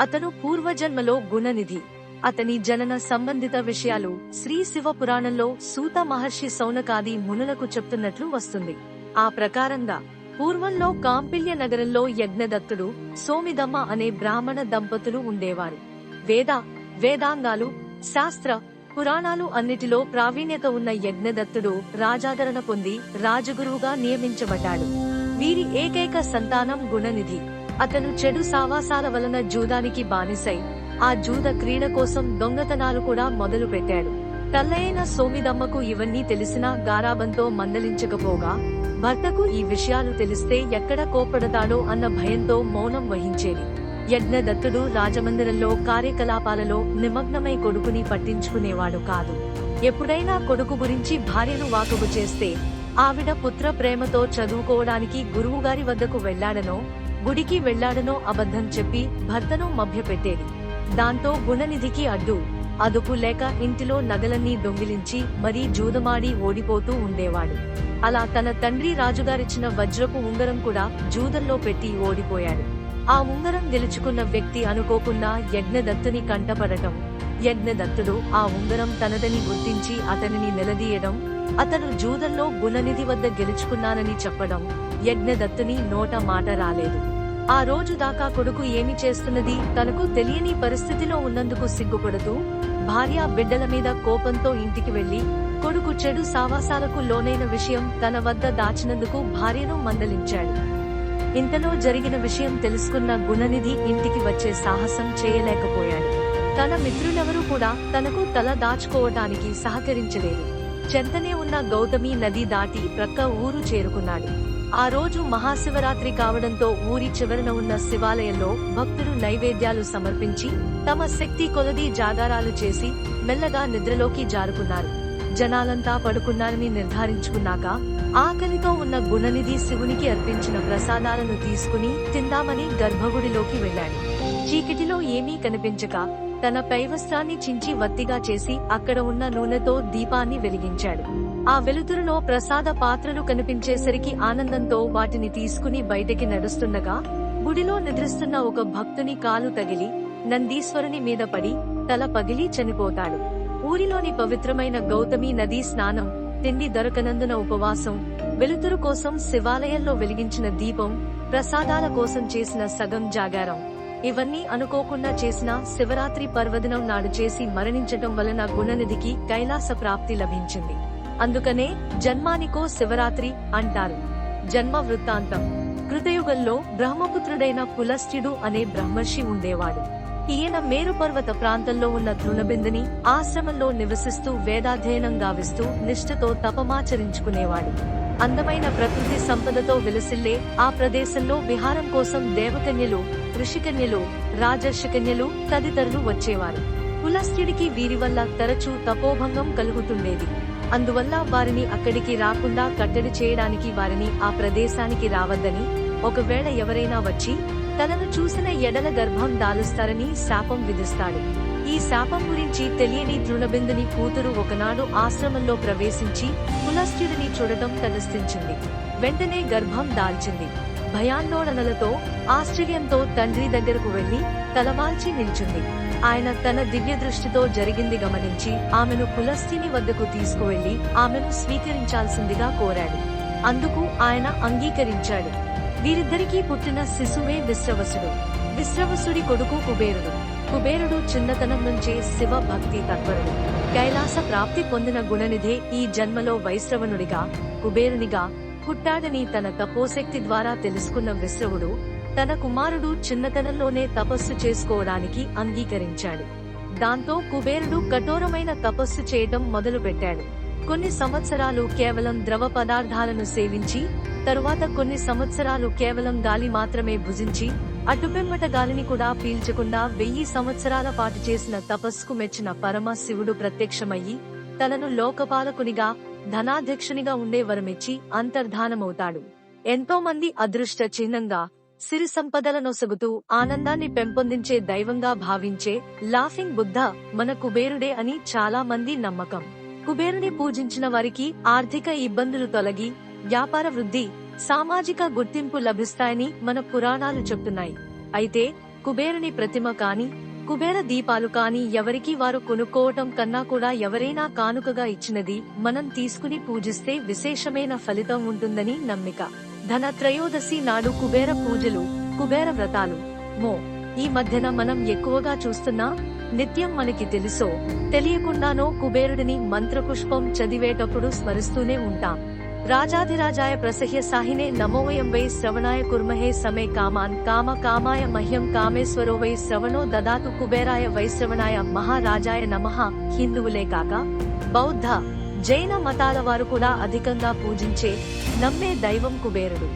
అతను పూర్వజన్మలో గుణనిధి. అతని జనన సంబంధిత విషయాలు శ్రీ శివ పురాణంలో సూత మహర్షి సౌనకాది మునులకు చెప్తున్నట్లు వస్తుంది. ఆ ప్రకారంగా పూర్వంలో కాంపిల్య నగరంలో యజ్ఞదత్తుడు, సోమిదమ్మ అనే బ్రాహ్మణ దంపతులు ఉండేవారు. వేదాంగాలు, శాస్త్ర పురాణాలు అన్నిటిలో ప్రావీణ్యత ఉన్న యజ్ఞదత్తుడు రాజాదరణ పొంది రాజగురువుగా నియమించబడ్డాడు. వీరి ఏకైక సంతానం గుణనిధి. అతను చెడు సావాసాల వలన జూదానికి బానిసై ఆ జూద క్రీడ కోసం దొంగతనాలు కూడా మొదలు పెట్టాడు. తల్లైన సోమిదమ్మకు ఇవన్నీ తెలిసినా గారాబంతో మందలించకపోగా, భర్తకు ఈ విషయాలు తెలిస్తే ఎక్కడ కోపడతాడో అన్న భయంతో మౌనం వహించేది. యజ్ఞదత్తుడు రాజమందిరంలో కార్యకలాపాలలో నిమగ్నమై కొడుకుని పట్టించుకునేవాడు కాదు. ఎప్పుడైనా కొడుకు గురించి భార్యను వాకబు చేస్తే ఆవిడ పుత్ర ప్రేమతో చదువుకోవడానికి గురువుగారి వద్దకు వెళ్లాడనో, గుడికి వెళ్లాడనో అబద్ధం చెప్పి భర్తను మభ్యపెట్టేది. దాంతో గుణనిధికి అదుపు లేక ఇంటిలో నగలన్నీ దొంగిలించి మరీ జూదమాడి ఓడిపోతూ ఉండేవాడు. అలా తన తండ్రి రాజుగారిచ్చిన వజ్రపు ఉంగరం కూడా జూదంలో పెట్టి ఓడిపోయాడు. ఆ ఉంగరం గెలుచుకున్న వ్యక్తి అనుకోకుండా యజ్ఞదత్తుని కంటపడటం, యజ్ఞదత్తుడు ఆ ఉంగరం తనదని గుర్తించి అతనిని నిలదీయడం, అతను జూదంలో గుణనిధి వద్ద గెలుచుకున్నానని చెప్పడం యజ్ఞదత్తుని నోట మాట రాలేదు. ఆ రోజు దాకా కొడుకు ఏమి చేస్తున్నది తనకు తెలియని పరిస్థితిలో ఉన్నందుకు సిగ్గుపడుతూ భార్య బిడ్డల మీద కోపంతో ఇంటికి వెళ్లి కొడుకు చెడు సావాసాలకు లోనైన విషయం తన వద్ద దాచినందుకు భార్యను మందలించాడు. ఇంతలో జరిగిన విషయం తెలుసుకున్న గుణనిధి ఇంటికి వచ్చే సాహసం చేయలేకపోయాడు. తన మిత్రులెవరూ కూడా తనకు తల దాచుకోవటానికి సహకరించలేదు. చెంతనే ఉన్న గౌతమి నది దాటి ప్రక్క ఊరు చేరుకున్నాడు. ఆ రోజు మహాశివరాత్రి కావడంతో ఊరి చివరన ఉన్న శివాలయంలో భక్తులు నైవేద్యాలు సమర్పించి తమ శక్తి కొలది జాగారాలు చేసి మెల్లగా నిద్రలోకి జారుకున్నారు. జనాలంతా పడుకున్నారని నిర్ధారించుకున్నాక ఆకలితో ఉన్న గుణనిధి శివునికి అర్పించిన ప్రసాదాలను తీసుకుని తిందామని గర్భగుడిలోకి వెళ్లాడు. చీకటిలో ఏమీ కనిపించక తన పైవస్త్రాన్ని చించి వత్తిగా చేసి అక్కడ ఉన్న నూనెతో దీపాన్ని వెలిగించాడు. ఆ వెలుతురులో ప్రసాద పాత్రలు కనిపించేసరికి ఆనందంతో వాటిని తీసుకుని బయటికి నడుస్తుండగా గుడిలో నిద్రిస్తున్న ఒక భక్తుని కాలు తగిలి నందీశ్వరుని మీద పడి తల పగిలి చనిపోతాడు. ఊరిలోని పవిత్రమైన గౌతమి నదీ స్నానం, తిండి దొరకనందున ఉపవాసం, వెలుతురు కోసం శివాలయంలో వెలిగించిన దీపం, ప్రసాదాల కోసం చేసిన సగం జాగారం, ఇవన్నీ అనుకోకుండా చేసిన శివరాత్రి పర్వదినం నాడు చేసి మరణించటం వలన గుణనిధికి కైలాస ప్రాప్తి లభించింది. అందుకనే జన్మానికో శివరాత్రి అంటారు. జన్మ వృత్తాంతం. కృతయుగంలో బ్రహ్మపుత్రుడైన పులస్త్యుడు అనే బ్రహ్మర్షి ఉండేవాడు. ఈయన మేరుపర్వత ప్రాంతంలో ఉన్న తృణబిందుని ఆశ్రమంలో నివసిస్తూ వేదాధ్యయనం గావిస్తూ నిష్ఠతో తపమాచరించుకునేవాడు. అందమైన ప్రకృతి సంపదతో విలసిల్లే ఆ ప్రదేశంలో విహారం కోసం దేవకన్యలు, ఋషికన్యలు, రాజర్షికన్యలు తదితరులు వచ్చేవారు. పులస్త్యుడికి వీరి వల్ల తరచూ తపోభంగం కలుగుతుండేది. అందువల్ల వారిని అక్కడికి రాకుండా కట్టడి చేయడానికి వారిని ఆ ప్రదేశానికి రావద్దని, ఒకవేళ ఎవరైనా వచ్చి తనను చూసిన ఎడల గర్భం దాలుస్తారని శాపం విధిస్తాడు. ఈ శాపం గురించి తెలియని తృణబిందుని కూతురు ఒకనాడు ఆశ్రమంలో ప్రవేశించి పులస్త్యుడిని చూడటం తటస్థించింది. వెంటనే గర్భం దాల్చింది. భయాందోళనలతో, ఆశ్చర్యంతో తండ్రి దగ్గరకు వెళ్లి తలవాల్చి నిల్చుంది. ఆయన తన దివ్య దృష్టితో జరిగింది గమనించి ఆమెను పులస్త్యుని వద్దకు తీసుకువెళ్లి ఆమెను స్వీకరించాల్సిందిగా కోరాడు. అందుకు ఆయన అంగీకరించాడు. వీరిద్దరికీ పుట్టిన శిశువే విశ్రవసుడు. విశ్రవసుడి కొడుకు కుబేరుడు. కుబేరుడు చిన్నతనం నుంచే శివ భక్తి తత్పరుడు. కైలాస ప్రాప్తి పొందిన గుణనిధే ఈ జన్మలో వైశ్రవణుడిగా, కుబేరునిగా పుట్టాడని తన తపోశక్తి ద్వారా తెలుసుకున్న విశ్రవుడు తన కుమారుడు చిన్నతనంలోనే తపస్సు చేసుకోవడానికి అంగీకరించాడు. దాంతో కుబేరుడు కఠోరమైన తపస్సు చేయడం మొదలుపెట్టాడు. కొన్ని సంవత్సరాలు కేవలం ద్రవ పదార్థాలను సేవించి, తరువాత కొన్ని సంవత్సరాలు కేవలం గాలి మాత్రమే భుజించి, అటుపెమ్మట గాలిని కూడా పీల్చకుండా 1000 సంవత్సరాల పాటు చేసిన తపస్సుకు మెచ్చిన పరమ శివుడు ప్రత్యక్షమయ్యి తనను లోకపాలకునిగా, ధనాధ్యక్షునిగా ఉండే వరమిచ్చి అంతర్ధానమవుతాడు. ఎంతో మంది అదృష్ట చిహ్నంగా, సిరి సంపదలనొసగుతూ ఆనందాన్ని పెంపొందించే దైవంగా భావించే లాఫింగ్ బుద్ధ మన కుబేరుడే అని చాలా మంది నమ్మకం. కుబేరుని పూజించిన వారికి ఆర్థిక ఇబ్బందులు తొలగి, వ్యాపార వృద్ధి, సామాజిక గుర్తింపు లభిస్తాయని మన పురాణాలు చెప్తున్నాయి. అయితే కుబేరుని ప్రతిమ కాని కుబేర దీపాలు కాని ఎవరికి వారు కొనుక్కోవటం కన్నా కూడా ఎవరైనా కానుకగా ఇచ్చినది మనం తీసుకుని పూజిస్తే విశేషమైన ఫలితం ఉంటుందని నమ్మిక. ధన త్రయోదశి నాడు కుబేర పూజలు, కుబేర వ్రతాలు ఈ మధ్యన మనం ఎక్కువగా చూస్తున్నా నిత్యం మనకి తెలుసో తెలియకుండానో కుబేరుడిని మంత్రపుష్పం చదివేటప్పుడు స్మరిస్తూనే ఉంటాం. రాజాధిరాజాయ ప్రసహ్య సాహినే నమోవయం వై శ్రవణాయ కుర్మహే సమే కామాన్ కామాయ మహ్యం కామేశ్వరో వై శ్రవణో దదాతు కుబేరాయ వైశ్రవణాయ మహారాజాయ నమః. హిందువులే కాక బౌద్ధ, జైన మతాల వారు కూడా అధికంగా పూజించే నమ్మే దైవం కుబేరుడు.